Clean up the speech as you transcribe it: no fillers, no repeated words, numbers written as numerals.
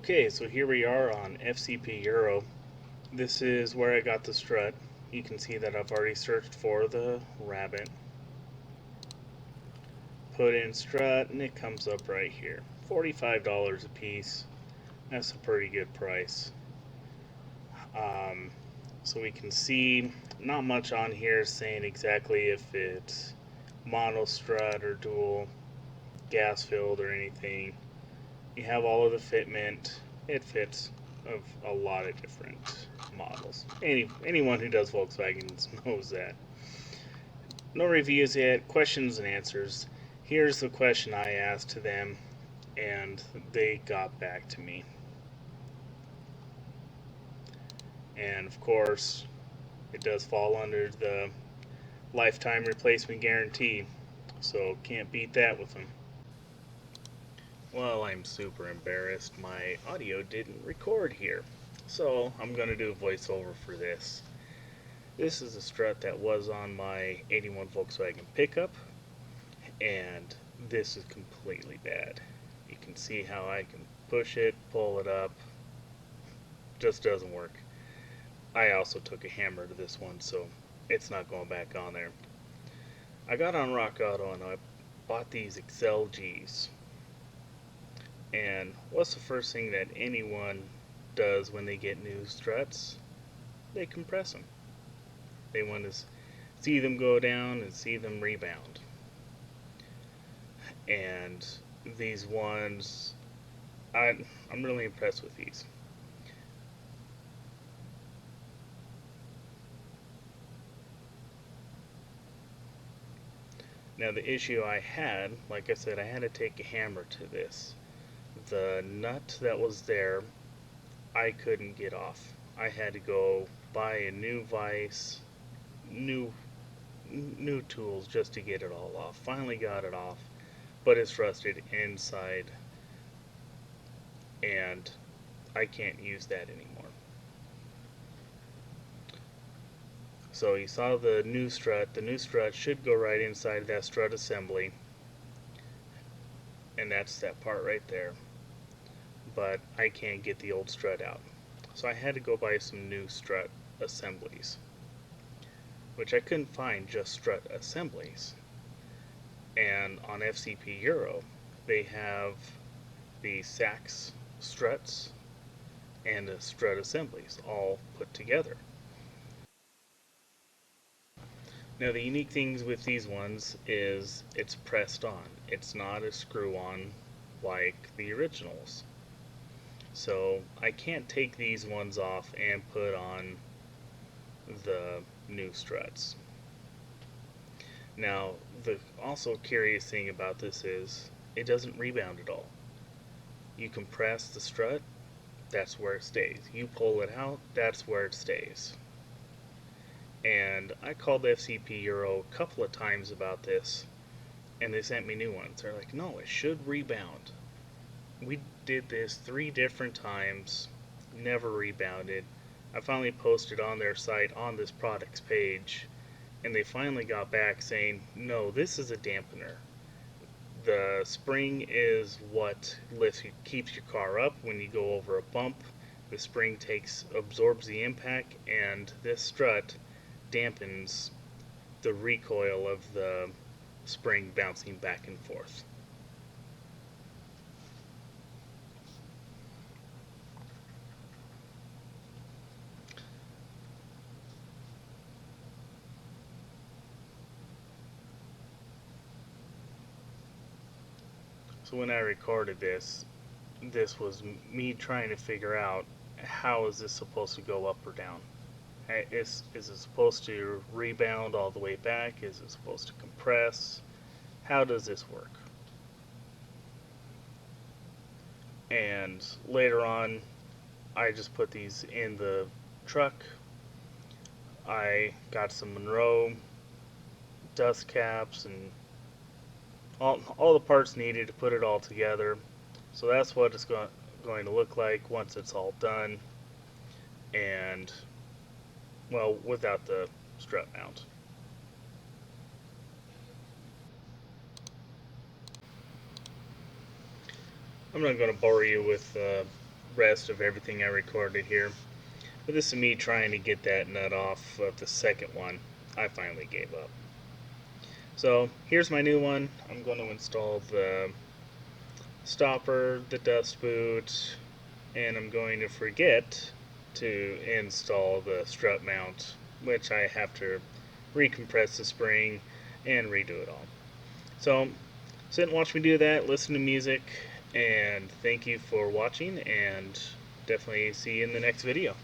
Okay, so here we are on FCP Euro. This is where I got the strut. You can see that I've already searched for the rabbit. Put in strut and it comes up right here. $45 a piece. That's a pretty good price. Um, so we can see not much on here saying exactly if it's mono strut or dual gas filled or anything. You have all of the fitment. It fits of a lot of different models. Anyone who does Volkswagens knows that. No reviews yet. Questions and answers. Here's the question I asked to them, and they got back to me. And of course, it does fall under the lifetime replacement guarantee, so can't beat that with them. Well, I'm super embarrassed. My audio didn't record here. So I'm going to do a voiceover for this. This is a strut that was on my 81 Volkswagen pickup, and this is completely bad. You can see how I can push it, pull it up, just doesn't work. I also took a hammer to this one, so it's not going back on there. I got on Rock Auto and I bought these Excel Gs. And what's the first thing that anyone does when they get new struts? They compress them. They want to see them go down and see them rebound. And these ones, I'm really impressed with these. Now the issue I had, like I said, I had to take a hammer to this. The nut that was there, I couldn't get off. I had to go buy a new vise, new tools just to get it all off. Finally got it off, but it's rusted inside, and I can't use that anymore. So you saw the new strut. The new strut should go right inside that strut assembly, and that's that part right there. But I can't get the old strut out. So I had to go buy some new strut assemblies, which I couldn't find just strut assemblies. And on FCP Euro, they have the Sachs struts and the strut assemblies all put together. Now the unique things with these ones is it's pressed on. It's not a screw on like the originals. So I can't take these ones off and put on the new struts. Now the also curious thing about this is it doesn't rebound at all. You compress the strut, that's where it stays. You pull it out, that's where it stays. And I called FCP Euro a couple of times about this, and they sent me new ones. They're like, no, it should rebound. We did this 3 different times, never rebounded. I finally posted on their site on this products page, and they finally got back saying, no, this is a dampener. The spring is what keeps your car up when you go over a bump. The spring absorbs the impact, and this strut dampens the recoil of the spring bouncing back and forth. So when I recorded this was me trying to figure out how is this supposed to go up or down. Is it supposed to rebound all the way back? Is it supposed to compress? How does this work? And later on, I just put these in the truck. I got some Monroe dust caps and all the parts needed to put it all together. So that's what it's going to look like once it's all done. And, well, without the strut mount. I'm not going to bore you with rest of everything I recorded here. But this is me trying to get that nut off of the second one. I finally gave up. So here's my new one. I'm going to install the stopper, the dust boot, and I'm going to forget to install the strut mount, which I have to recompress the spring and redo it all. So sit and watch me do that, listen to music, and thank you for watching, and definitely see you in the next video.